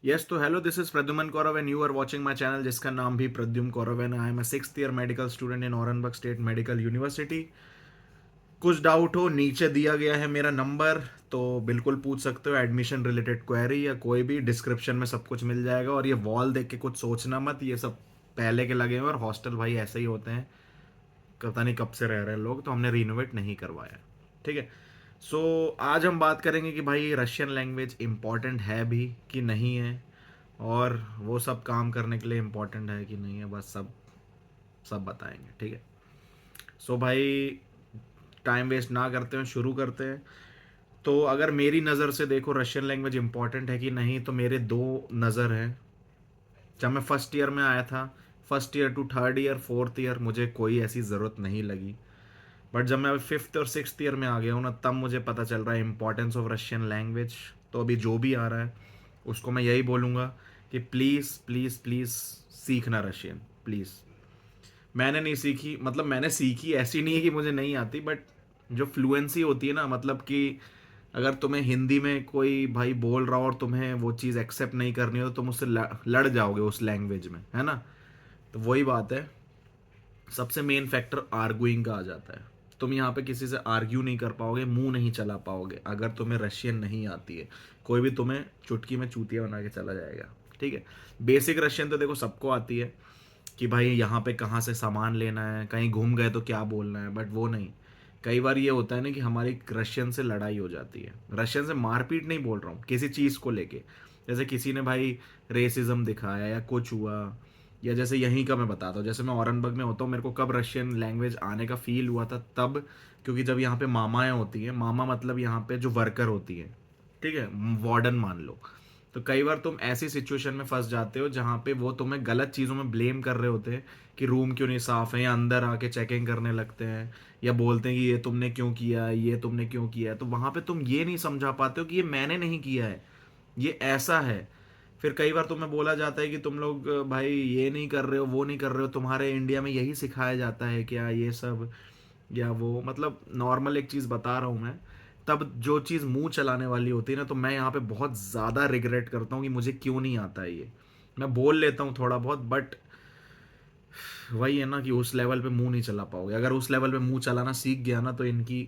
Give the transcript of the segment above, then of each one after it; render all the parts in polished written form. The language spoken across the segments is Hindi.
यस, तो hello, this is Pradyuman Kaurav and you are watching my channel जिसका नाम भी प्रद्युम कौरव है। I am a 6th year medical student in Aurangabad state medical university. कुछ डाउट हो, नीचे दिया गया है मेरा नंबर, तो बिल्कुल पूछ सकते हो। एडमिशन रिलेटेड क्वेरी या कोई भी, डिस्क्रिप्शन में सब कुछ मिल जाएगा। और ये वॉल देख के कुछ सोचना मत, ये सब पहले के लगे हुए हैं और हॉस्टल भाई ऐसे ही होते हैं। पता नहीं कब से रह रहे हैं लोग, तो हमने रिनोवेट नहीं करवाया। ठीक है। सो आज हम बात करेंगे कि भाई रशियन लैंग्वेज इम्पॉर्टेंट है भी कि नहीं है, और वो सब काम करने के लिए इम्पोर्टेंट है कि नहीं है, बस सब सब बताएंगे। ठीक है। सो भाई, टाइम वेस्ट ना करते हैं, शुरू करते हैं। तो अगर मेरी नज़र से देखो रशियन लैंग्वेज इम्पॉर्टेंट है कि नहीं, तो मेरे दो नज़र हैं। जब मैं फर्स्ट ईयर में आया था, first year to third year fourth year, मुझे कोई ऐसी ज़रूरत नहीं लगी। बट जब मैं अभी फिफ्थ और सिक्स्थ ईयर में आ गया हूँ ना, तब मुझे पता चल रहा है इम्पोर्टेंस ऑफ रशियन लैंग्वेज। तो अभी जो भी आ रहा है उसको मैं यही बोलूँगा कि प्लीज़ प्लीज़ प्लीज़ सीखना रशियन, प्लीज़। मैंने नहीं सीखी, मतलब मैंने सीखी, ऐसी नहीं है कि मुझे नहीं आती, बट जो फ्लुएंसी होती है ना, मतलब कि अगर तुम्हें हिंदी में कोई भाई बोल रहा हो और तुम्हें वो चीज़ एक्सेप्ट नहीं करनी हो, तो तुम उससे लड़ जाओगे उस लैंग्वेज में, है ना। तो वही बात है, सबसे मेन फैक्टर आर्गुइंग का आ जाता है। तुम यहाँ पे किसी से आर्ग्यू नहीं कर पाओगे, मुंह नहीं चला पाओगे अगर तुम्हें रशियन नहीं आती है। कोई भी तुम्हें चुटकी में चूतिया बना के चला जाएगा। ठीक है। बेसिक रशियन तो देखो सबको आती है कि भाई यहाँ पे कहाँ से सामान लेना है, कहीं घूम गए तो क्या बोलना है, बट वो नहीं। कई बार ये होता है ना कि हमारी रशियन से लड़ाई हो जाती है। रशियन से मारपीट नहीं बोल रहा हूँ, किसी चीज़ को लेके। जैसे किसी ने भाई रेसिज्म दिखाया या कुछ हुआ, या जैसे यहीं का मैं बताता हूँ, जैसे मैं औरंगाबाद में होता हूँ, मेरे को कब रशियन लैंग्वेज आने का फील हुआ था तब, क्योंकि जब यहाँ पे मामाएँ होती हैं, मामा मतलब यहाँ पे जो वर्कर होती हैं, ठीक है, वार्डन मान लो। तो कई बार तुम ऐसी सिचुएशन में फंस जाते हो जहाँ पे वो तुम्हें गलत चीज़ों में ब्लेम कर रहे होते हैं कि रूम क्यों नहीं साफ़ है, या अंदर आके चेकिंग करने लगते हैं, या बोलते हैं कि ये तुमने क्यों किया है, ये तुमने क्यों किया है। तो वहाँ पे तुम ये नहीं समझा पाते हो कि ये मैंने नहीं किया है, ये ऐसा है। फिर कई बार तुम्हें बोला जाता है कि तुम लोग भाई ये नहीं कर रहे हो, वो नहीं कर रहे हो, तुम्हारे इंडिया में यही सिखाया जाता है क्या, ये सब, या वो, मतलब नॉर्मल एक चीज़ बता रहा हूँ मैं। तब जो चीज़ मुंह चलाने वाली होती है ना, तो मैं यहाँ पे बहुत ज़्यादा रिग्रेट करता हूँ कि मुझे क्यों नहीं आता है ये। मैं बोल लेता हूँ थोड़ा बहुत, बट वही है ना कि उस लेवल पे मुंह नहीं चला पाओगे। अगर उस लेवल पे मुंह चलाना सीख गया ना, तो इनकी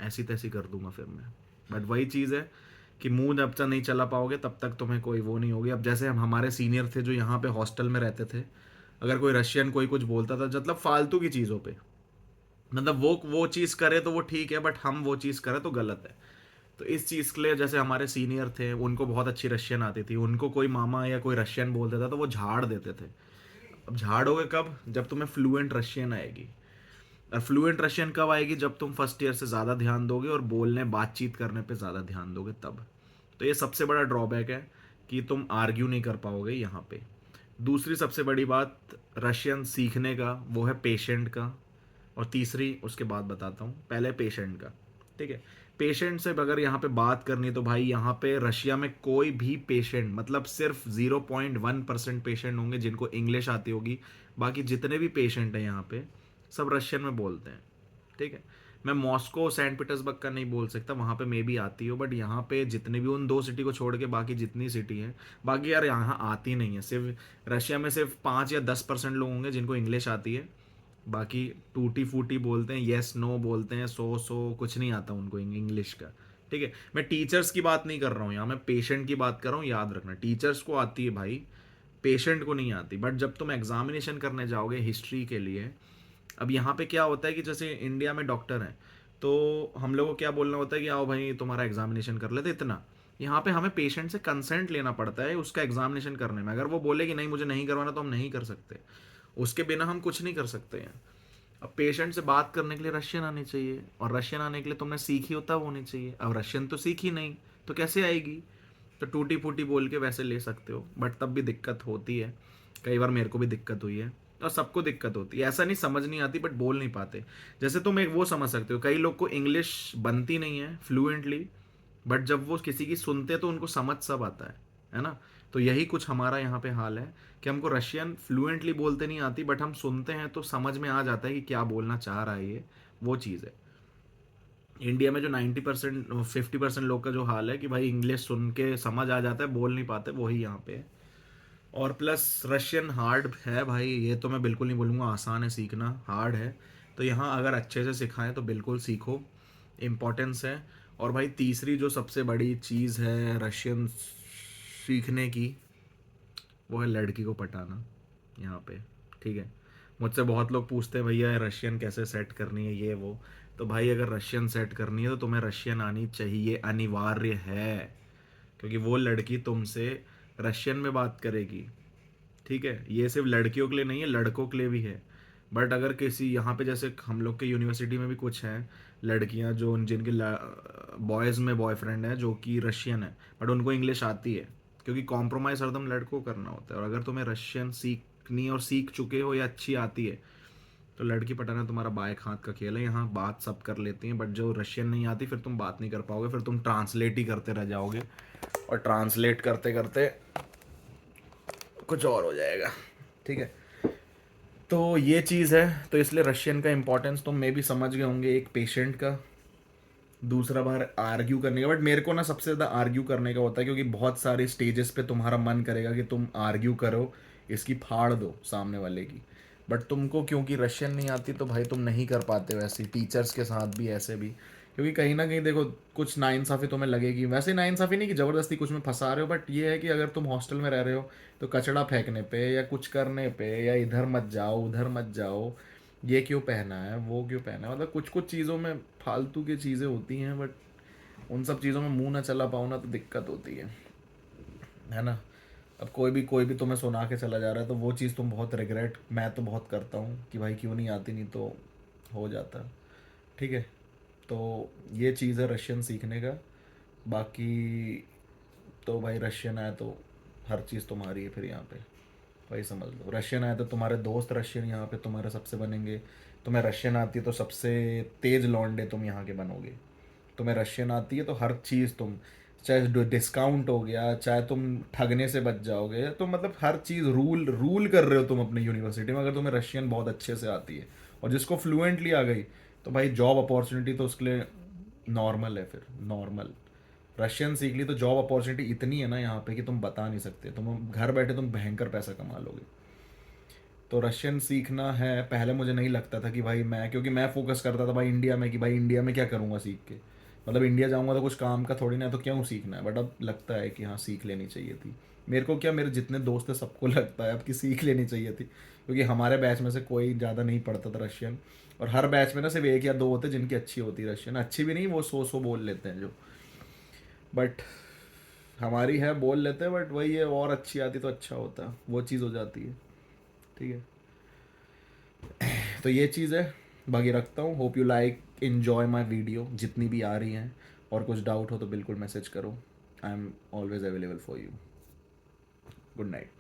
ऐसी तैसी कर दूंगा फिर मैं। बट वही चीज़ है कि मुंह जब तक नहीं चला पाओगे तब तक तुम्हें कोई वो नहीं होगी। अब जैसे हम, हमारे सीनियर थे जो यहाँ पे हॉस्टल में रहते थे, अगर कोई रशियन कोई कुछ बोलता था, मतलब फालतू की चीज़ों पे, मतलब वो चीज़ करे तो वो ठीक है, बट हम वो चीज़ करें तो गलत है। तो इस चीज़ के लिए जैसे हमारे सीनियर थे, उनको बहुत अच्छी रशियन आती थी, उनको कोई मामा या कोई रशियन बोल देता तो वो झाड़ देते थे। अब झाड़ोगे कब, जब तुम्हें फ्लुएंट रशियन आएगी। और फ्लुएंट रशियन कब आएगी, जब तुम फर्स्ट ईयर से ज़्यादा ध्यान दोगे और बोलने बातचीत करने पे ज़्यादा ध्यान दोगे तब। तो ये सबसे बड़ा ड्रॉबैक है कि तुम आर्ग्यू नहीं कर पाओगे यहाँ पे। दूसरी सबसे बड़ी बात रशियन सीखने का, वो है पेशेंट का। और तीसरी उसके बाद बताता हूँ, पहले पेशेंट का। ठीक है। पेशेंट से अगर यहाँ पे बात करनी है, तो भाई यहाँ पे रशिया में कोई भी पेशेंट, मतलब सिर्फ 0.1% पेशेंट होंगे जिनको इंग्लिश आती होगी। बाकी जितने भी पेशेंट हैं यहाँ पे, सब रशियन में बोलते हैं। ठीक है। मैं मॉस्को सेंट पीटर्सबर्ग का नहीं बोल सकता, वहाँ पे मे भी आती हो, बट यहाँ पे जितने भी, उन दो सिटी को छोड़ के बाकी जितनी सिटी हैं, बाकी यार यहाँ आती नहीं है। सिर्फ रशिया में सिर्फ 5 या 10% लोग होंगे जिनको इंग्लिश आती है। बाकी टूटी फूटी बोलते हैं, येस नो बोलते हैं, सो कुछ नहीं आता उनको इंग्लिश का। ठीक है। मैं टीचर्स की बात नहीं कर रहा हूँ यहाँ, मैं पेशेंट की बात कर रहा हूँ। याद रखना, टीचर्स को आती है भाई, पेशेंट को नहीं आती। बट जब तुम एग्जामिनेशन करने जाओगे हिस्ट्री के लिए, अब यहाँ पे क्या होता है कि जैसे इंडिया में डॉक्टर हैं, तो हम लोगों को क्या बोलना होता है कि आओ भाई तुम्हारा एग्जामिनेशन कर लेते इतना। यहाँ पे हमें पेशेंट से कंसेंट लेना पड़ता है उसका एग्जामिनेशन करने में। अगर वो बोले कि नहीं मुझे नहीं करवाना, तो हम नहीं कर सकते, उसके बिना हम कुछ नहीं कर सकते हैं। अब पेशेंट से बात करने के लिए रशियन आनी चाहिए, और रशियन आने के लिए तुमने सीखी होता होनी चाहिए। अब रशियन तो सीखी नहीं, तो कैसे आएगी। तो टूटी फूटी बोल के वैसे ले सकते हो, बट तब भी दिक्कत होती है। कई बार मेरे को भी दिक्कत हुई है, और सबको दिक्कत होती है। ऐसा नहीं समझ नहीं आती, बट बोल नहीं पाते। जैसे तुम एक वो समझ सकते हो, कई लोग को इंग्लिश बनती नहीं है फ्लुएंटली, बट जब वो किसी की सुनते तो उनको समझ सब आता है ना। तो यही कुछ हमारा यहाँ पे हाल है कि हमको रशियन फ्लुएंटली बोलते नहीं आती, बट हम सुनते हैं तो समझ में आ जाता है कि क्या बोलना चाह रहा है ये, वो चीज़ है। इंडिया में जो 90% 50% लोग का जो हाल है कि भाई इंग्लिश सुन के समझ आ जाता है, बोल नहीं पाते, वही यहाँ पे है। और प्लस रशियन हार्ड है भाई, ये तो मैं बिल्कुल नहीं बोलूँगा आसान है सीखना, हार्ड है। तो यहाँ अगर अच्छे से सिखाएं तो बिल्कुल सीखो, इम्पोर्टेंस है। और भाई तीसरी जो सबसे बड़ी चीज़ है रशियन सीखने की, वो है लड़की को पटाना यहाँ पे। ठीक है, मुझसे बहुत लोग पूछते हैं भैया रशियन कैसे सेट करनी है, ये वो। तो भाई अगर रशियन सेट करनी है तो तुम्हें रशियन आनी चाहिए, अनिवार्य है। क्योंकि वो लड़की तुमसे रशियन में बात करेगी। ठीक है, ये सिर्फ लड़कियों के लिए नहीं है, लड़कों के लिए भी है। बट अगर किसी यहाँ पे जैसे हम लोग के यूनिवर्सिटी में भी कुछ हैं लड़कियाँ जो जिनके बॉयज़ में बॉयफ्रेंड है जो कि रशियन है, बट उनको इंग्लिश आती है। क्योंकि कॉम्प्रोमाइज़ हरदम लड़कों को करना होता है, और अगर तुम्हें रशियन सीखनी और सीख चुके हो या अच्छी आती है तो लड़की पटाना तुम्हारा बाएं हाथ का खेल है। यहाँ बात सब कर लेती हैं, बट जो रशियन नहीं आती फिर तुम बात नहीं कर पाओगे, फिर तुम ट्रांसलेट ही करते रह जाओगे, और ट्रांसलेट करते करते कुछ और हो जाएगा। ठीक है, तो ये चीज़ है। तो इसलिए रशियन का इंपॉर्टेंस तुम मे भी समझ गए होंगे, एक पेशेंट का, दूसरा बार आर्ग्यू करने का। बट मेरे को ना सबसे ज़्यादा आर्ग्यू करने का होता है, क्योंकि बहुत सारे स्टेजेस पे तुम्हारा मन करेगा कि तुम आर्ग्यू करो, इसकी फाड़ दो सामने वाले की। बट तुमको क्योंकि रशियन नहीं आती तो भाई तुम नहीं कर पाते वैसे, टीचर्स के साथ भी ऐसे भी। क्योंकि कहीं ना कहीं देखो कुछ नाइंसाफ़ी तुम्हें लगेगी, वैसे नाइंसाफ़ी नहीं कि ज़बरदस्ती कुछ में फंसा रहे हो, बट ये है कि अगर तुम हॉस्टल में रह रहे हो तो कचड़ा फेंकने पे या कुछ करने पे, या इधर मत जाओ उधर मत जाओ, ये क्यों पहना है वो क्यों पहना है, मतलब कुछ कुछ चीज़ों में फालतू की चीज़ें होती हैं। बट उन सब चीज़ों में मुंह ना चला पाओ ना तो दिक्कत होती है ना। अब कोई भी तुम्हें सुना के चला जा रहा है तो वो चीज़ तुम बहुत रिग्रेट, मैं तो बहुत करता हूँ कि भाई क्यों नहीं आती, नहीं तो हो जाता। ठीक है, तो ये चीज़ है रशियन सीखने का। बाकी तो भाई रशियन आए तो हर चीज़ तुम्हारी है फिर यहाँ पे, वही समझ लो। रशियन आए तो तुम्हारे दोस्त रशियन यहाँ पे तुम्हारे सबसे बनेंगे। तुम्हें रशियन आती है तो सबसे तेज लौंडे तुम यहाँ के बनोगे। तुम्हें रशियन आती है तो हर चीज़ तुम, चाहे डिस्काउंट हो गया, चाहे तुम ठगने से बच जाओगे, तो मतलब हर चीज़ रूल रूल कर रहे हो तुम अपनी यूनिवर्सिटी में, अगर तुम्हें रशियन बहुत अच्छे से आती है। और जिसको फ्लुएंटली आ गई तो भाई जॉब अपॉर्चुनिटी तो उसके लिए नॉर्मल है, फिर नॉर्मल। रशियन सीख ली तो जॉब अपॉर्चुनिटी इतनी है ना यहाँ पे कि तुम बता नहीं सकते, तुम घर बैठे तुम भयंकर पैसा कमा लोगे। तो रशियन सीखना है। पहले मुझे नहीं लगता था कि भाई मैं, क्योंकि मैं फोकस करता था भाई इंडिया में कि भाई इंडिया में क्या करूँगा सीख के, मतलब इंडिया जाऊँगा तो कुछ काम का थोड़ी ना है, तो क्यों सीखना है। बट अब लगता है कि हाँ सीख लेनी चाहिए थी। मेरे को क्या, मेरे जितने दोस्त हैं सबको लगता है अब कि सीख लेनी चाहिए थी, क्योंकि हमारे बैच में से कोई ज़्यादा नहीं पढ़ता था रशियन। और हर बैच में ना सिर्फ एक या दो होते जिनकी अच्छी होती है रशियन, अच्छी भी नहीं, वो सो बोल लेते हैं जो। बट हमारी है बोल लेते हैं, बट वही है, और अच्छी आती तो अच्छा होता, वो चीज़ हो जाती है। ठीक है, तो ये चीज़ है। बाकी रखता हूँ, hope you like enjoy my video जितनी भी आ रही हैं। और कुछ डाउट हो तो बिल्कुल मैसेज करो, I am always available for you. Good night.